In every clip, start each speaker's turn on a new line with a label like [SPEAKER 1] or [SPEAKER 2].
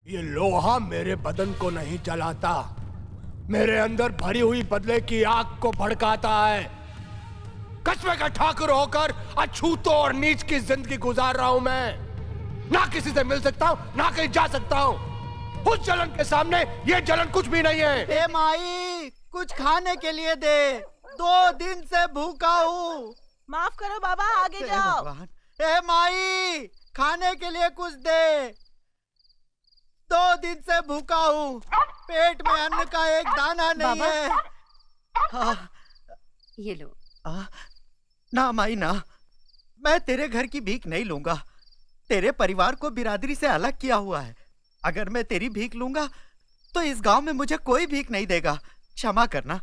[SPEAKER 1] ये लोहा मेरे बदन को नहीं जलाता, मेरे अंदर भरी हुई बदले की आग को भड़काता है। कस्बे का ठाकुर होकर अछूतों और नीच की जिंदगी गुजार रहा हूं मैं। ना किसी से मिल सकता हूं, ना कहीं जा सकता हूं। उस जलन के सामने ये जलन कुछ भी नहीं है।
[SPEAKER 2] ए माई, कुछ खाने के लिए दे, 2 दिन से भूखा हूँ।
[SPEAKER 3] माफ करो बाबा, आगे जाओ।
[SPEAKER 2] ए माई, खाने के लिए कुछ दे, 2 दिन से भूखा हूँ। पेट में अन्न का एक दाना नहीं है।
[SPEAKER 4] ये लो।
[SPEAKER 2] ना माई ना, मैं तेरे घर की भीख नहीं लूंगा। तेरे परिवार को बिरादरी से अलग किया हुआ है। अगर मैं तेरी भीख लूंगा तो इस गांव में मुझे कोई भीख नहीं देगा। क्षमा करना।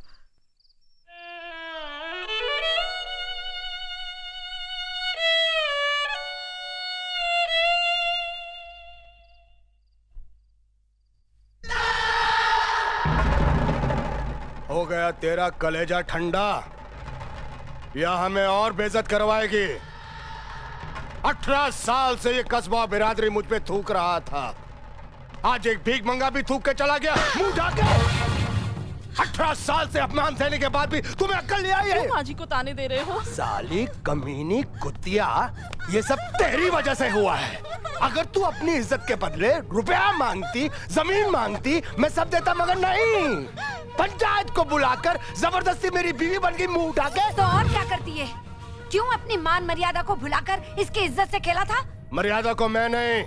[SPEAKER 1] हो गया तेरा कलेजा ठंडा, या हमें और बेइज्जत करवाएगी? 18 साल से ये कस्बा बिरादरी मुझ पे थूक रहा था। आज एक भीख मंगा भी थूक के चला गया, मुंह ढाके। 18 साल से अपमान सहने के बाद भी तुम्हें अक्ल नहीं आई है?
[SPEAKER 3] क्यों माजी को ताने दे रहे हो?
[SPEAKER 1] साली कमीनी कुतिया, ये सब तेरी वजह से हुआ है। अगर तू अपनी इज्जत के बदले रुपया मांगती, जमीन मांगती, मैं सब देता, मगर नहीं। पंचायत को बुलाकर जबरदस्ती मेरी बीवी बन गई, मुंह उठा के।
[SPEAKER 4] तो और क्या करती है? क्यों अपनी मान मर्यादा को भुलाकर इसकी इज्जत से खेला था?
[SPEAKER 1] मर्यादा को मैं नहीं,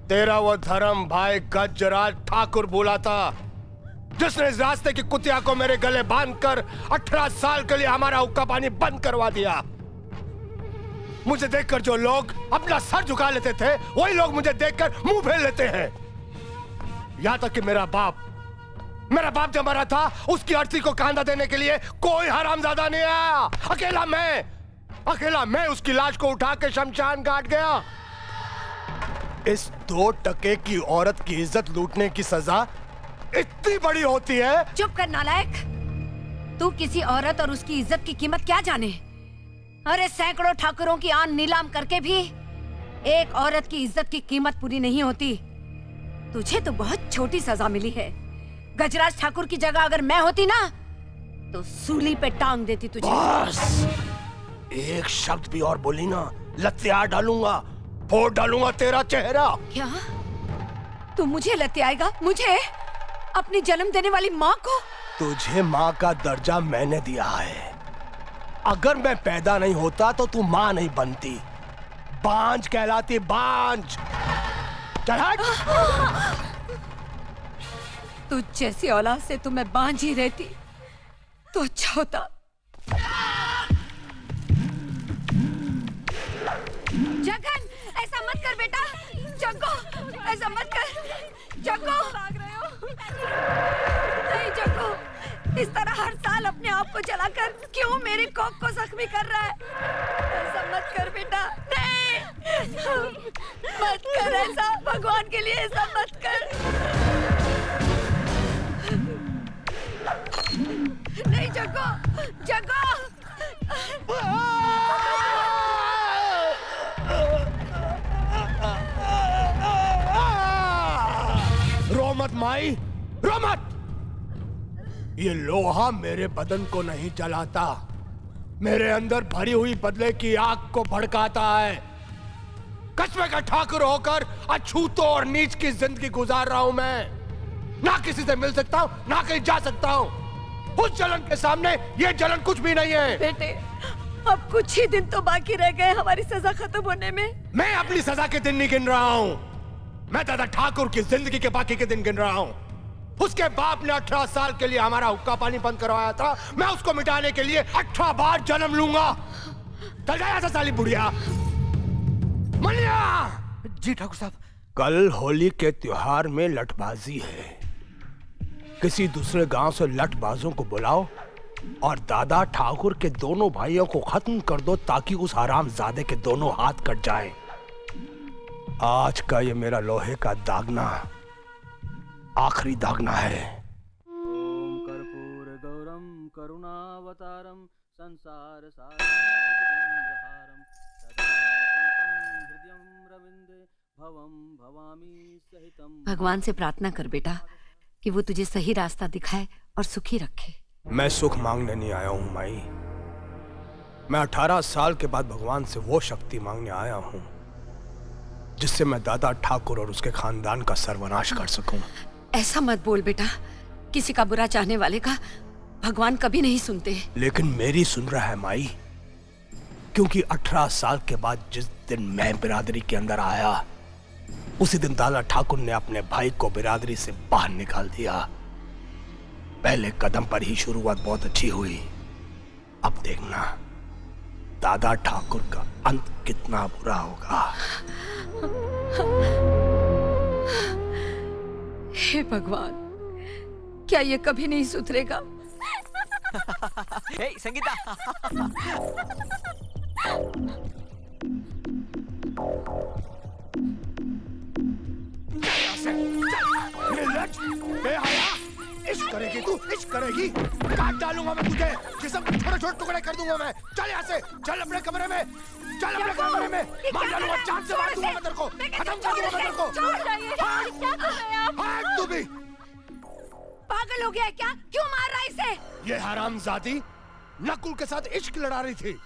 [SPEAKER 1] तेरा वो धर्म भाई गजराज ठाकुर बोला था, जिसने इस रास्ते की कुतिया को मेरे गले बांधकर 18 साल के लिए हमारा हुक्का पानी बंद करवा दिया। मुझे देखकर जो लोग अपना सर झुका लेते थे, वही लोग मुझे देखकर मुंह फेर लेते हैं। यहां तक कि मेरा बाप जब मरा था, उसकी अर्थी को कांधा देने के लिए कोई हरामजादा नहीं आया। अकेला मैं उसकी लाश को उठा के शमशान घाट गया। इस 2 टके की औरत की इज्जत लूटने की सजा इतनी बड़ी होती है?
[SPEAKER 4] चुप कर नालायक। तू किसी औरत और उसकी इज्जत की कीमत क्या जाने? अरे सैकड़ों ठाकुरों की आन नीलाम करके भी एक औरत की इज्जत की कीमत पूरी नहीं होती। तुझे तो बहुत छोटी सजा मिली है। गजराज ठाकुर की जगह अगर मैं होती ना, तो सूली पे टांग देती तुझे।
[SPEAKER 1] बस एक शब्द भी और बोली ना, लत्यार डालूंगा, फोड़ डालूंगा तेरा चेहरा।
[SPEAKER 4] क्या तू मुझे लत्याएगा? मुझे? अपनी जन्म देने वाली माँ को?
[SPEAKER 1] तुझे माँ का दर्जा मैंने दिया है। अगर मैं पैदा नहीं होता तो तू माँ नहीं बनती, बांझ कहलाती, बांझ। चल हट।
[SPEAKER 4] तुझ जैसी औलाद से तो मैं बांझ ही रहती तो अच्छा होता। जगन, ऐसा मत कर बेटा। जग्गो, ऐसा मत कर। जग्गो, भाग रहे हो? नहीं जग्गो, इस तरह हर साल अपने आप को जलाकर क्यों मेरी कोख को जख्मी कर रहा है? ऐसा मत कर बेटा, नहीं मत कर ऐसा, भगवान के लिए ऐसा मत कर। नहीं जग्गो, जग्गो। रो मत माई, रो मत। ये लोहा मेरे बदन को नहीं जलाता, मेरे अंदर भरी हुई बदले की आग को भड़काता है। कस्बे का ठाकुर होकर अछूतों और नीच की जिंदगी गुजार रहा हूं मैं। ना किसी से मिल सकता हूं, ना कहीं जा सकता हूं। उस जलन के सामने ये जलन कुछ भी नहीं है। बेटे, अब कुछ ही दिन तो बाकी रह गए हमारी सजा खत्म होने में।
[SPEAKER 1] मैं अपनी सजा के दिन नहीं गिन रहा हूं, मैं दादा ठाकुर की जिंदगी के बाकी के दिन गिन रहा हूं। उसके बाप ने 18 साल के लिए हमारा हुक्का पानी बंद करवाया था, मैं उसको मिटाने के लिए 18 बार जन्म लूंगा। चल जाया था साली बुढ़िया। मनिया!
[SPEAKER 2] जी ठाकुर साहब।
[SPEAKER 1] कल होली के त्योहार में लठबाजी है। किसी दूसरे गांव से लठबाजों को बुलाओ और दादा ठाकुर के दोनों भाइयों को खत्म कर दो, ताकि उस हरामजादे के दोनों हाथ कट जाएं। आज का ये मेरा लोहे का दागना आखिरी दागना है।
[SPEAKER 5] ओम कर्पूर गौरम करुणावतारम संसार सारम भुजगेन्द्रहारम सदा वसंतं हृदयं रविंदे भवं भवामी सहितम।
[SPEAKER 6] भगवान से प्रार्थना कर बेटा कि वो तुझे सही रास्ता दिखाए और सुखी रखे।
[SPEAKER 4] मैं सुख मांगने नहीं आया हूं माई। मैं 18 साल के बाद भगवान से वो शक्ति मांगने आया हूं जिससे मैं दादा ठाकुर और उसके खानदान का सर्वनाश कर सकूं।
[SPEAKER 6] ऐसा मत बोल बेटा, किसी का बुरा चाहने वाले का भगवान कभी नहीं सुनते।
[SPEAKER 4] लेकिन मेरी सुन रहा है माई, क्योंकि 18 साल के बाद जिस दिन मैं बिरादरी के अंदर आया उसी दिन दादा ठाकुर ने अपने भाई को बिरादरी से बाहर निकाल दिया। पहले कदम पर ही शुरुआत बहुत अच्छी हुई, अब देखना दादा ठाकुर का अंत कितना बुरा होगा।
[SPEAKER 6] हे भगवान, क्या ये कभी नहीं सुधरेगा?
[SPEAKER 2] हे संगीता,
[SPEAKER 1] इश्क करेगी तू, इश्क करेगी, काट डालूंगा मैं तुझे, जिसम छोटे छोटे टुकड़े कर दूंगा मैं। चल यहाँ से, चल अपने कमरे में, चल अपने कमरे में, मार डालूंगा, जान से मार दूंगा मैं तेरे को, खत्म कर दूंगा मैं तेरे को।
[SPEAKER 3] क्या कर रहे हैं आप?
[SPEAKER 1] हाँ तू भी
[SPEAKER 6] पागल हो गया है क्या? क्यों मार रहा है इसे?
[SPEAKER 1] ये हरामजादी नकुल के साथ इश्क लड़ा रही थी।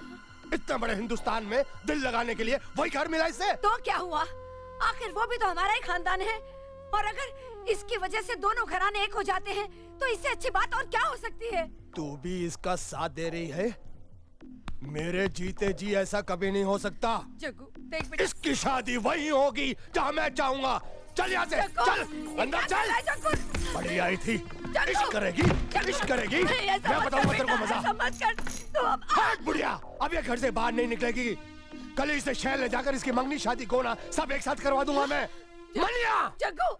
[SPEAKER 1] इतने बड़े हिंदुस्तान में दिल लगाने के लिए वही घर मिला इसे।
[SPEAKER 6] तो क्या हुआ? आखिर वो भी तो हमारा ही खानदान है, और अगर इसकी वजह से दोनों घराने एक हो जाते हैं तो इससे अच्छी बात और क्या हो सकती है?
[SPEAKER 1] तू भी इसका साथ दे रही है? मेरे जीते जी ऐसा कभी नहीं हो सकता।
[SPEAKER 6] जग्गू देख बेटा,
[SPEAKER 1] इसकी शादी वही होगी जहाँ मैं चाहूंगा। चल यहाँ से, चल अंदर चल। बड़ी आई थी, इश्क करेगी, इश्क करेगी, मैं बताऊंगा तेरे को मजा। हट बुढ़िया, अब ये घर से बाहर नहीं निकलेगी। कल ही इसे शहर ले जाकर इसकी मंगनी शादी गोना सब एक साथ करवा दूंगा मैं। मलिया
[SPEAKER 6] जग्गू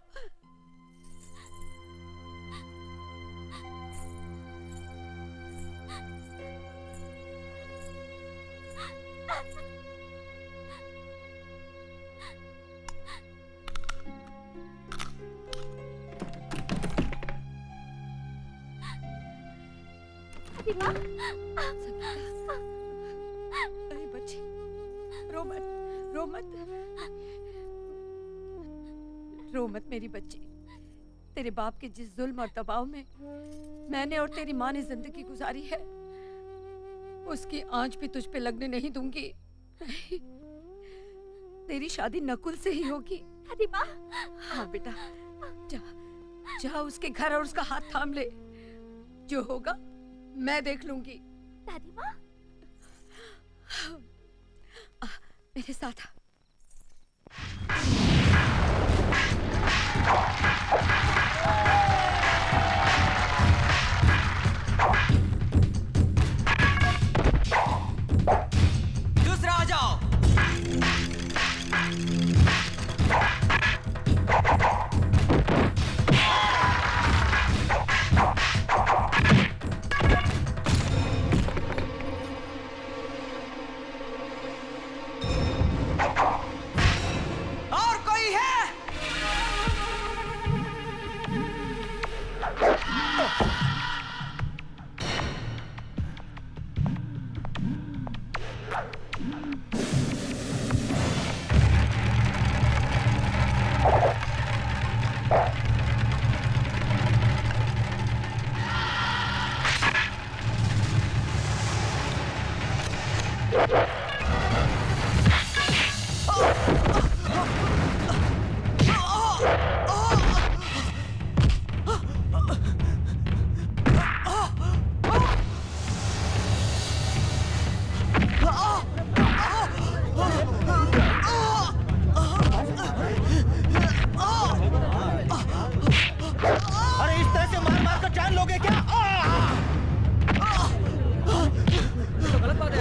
[SPEAKER 6] अरे बच्ची, रो मत, रो मत, रो मत मेरी बच्ची। तेरे बाप के जिस जुल्म और दबाव में मैंने और तेरी माँ ने जिंदगी गुजारी है, उसकी आंच भी तुझ पे लगने नहीं दूंगी। तेरी शादी नकुल से ही होगी।
[SPEAKER 3] दादी माँ,
[SPEAKER 6] हाँ बेटा, जा जा उसके घर और उसका हाथ थाम ले। जो होगा मैं देख लूंगी।
[SPEAKER 3] दादी माँ,
[SPEAKER 6] मेरे साथ आ।
[SPEAKER 2] दूसरा आ जाओ। और कोई है? अरे इस तरह से मार मार कर जान लोगे क्या?
[SPEAKER 5] गलत बात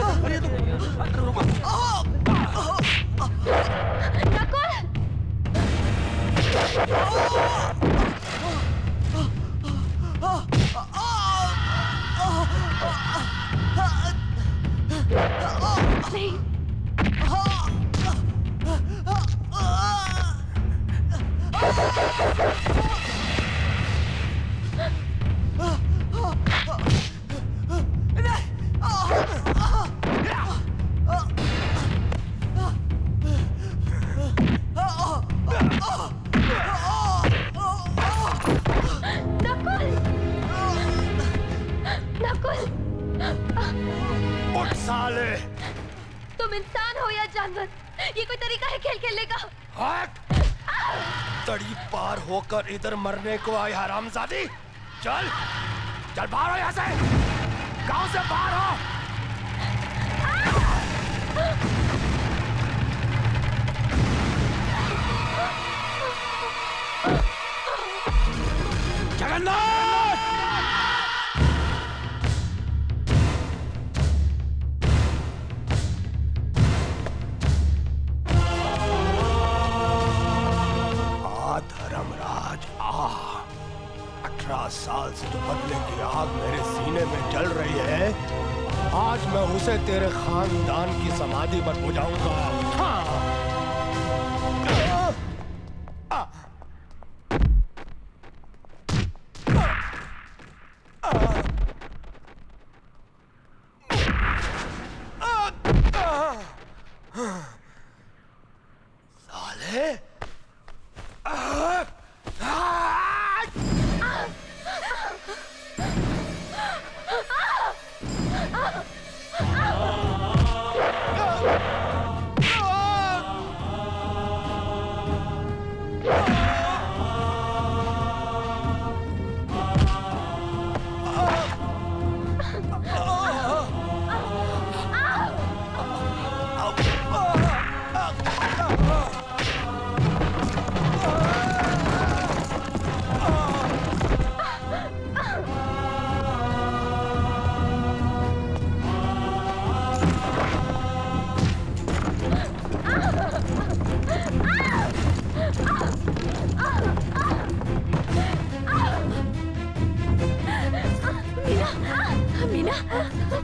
[SPEAKER 2] Oh!
[SPEAKER 1] साले।
[SPEAKER 3] तुम इंसान हो या जानवर, ये कोई तरीका है खेल खेलने का?
[SPEAKER 1] हट! तड़ी पार होकर इधर मरने को आई हरामजादी। चल चल बाहर हो यहाँ से, गांव से बाहर हो। जगन्नाथ! धर्मराज आ, 18 साल से जो बदले की आग मेरे सीने में जल रही है, आज मैं उसे तेरे खानदान की समाधि पर बुझाऊंगा। हाँ। साले!
[SPEAKER 3] मीना, तो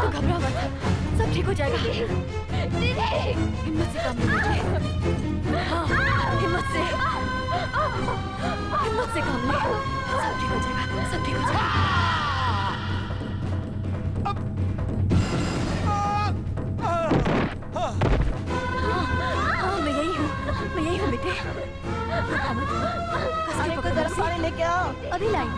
[SPEAKER 3] घबरा मत, सब ठीक हो जाएगा। दीदी, हिम्मत से काम लीजिए। हाँ, हिम्मत से काम ले, सब ठीक हो जाएगा, सब ठीक हो जाएगा। हाँ, मैं यही हूँ बेटे।
[SPEAKER 7] अरे को गर्म पानी लेके आओ।
[SPEAKER 3] अभी लाई।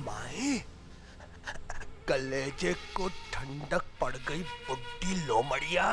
[SPEAKER 4] माई, कलेजे को ठंडक पड़ गई बुड्ढी लोमड़िया।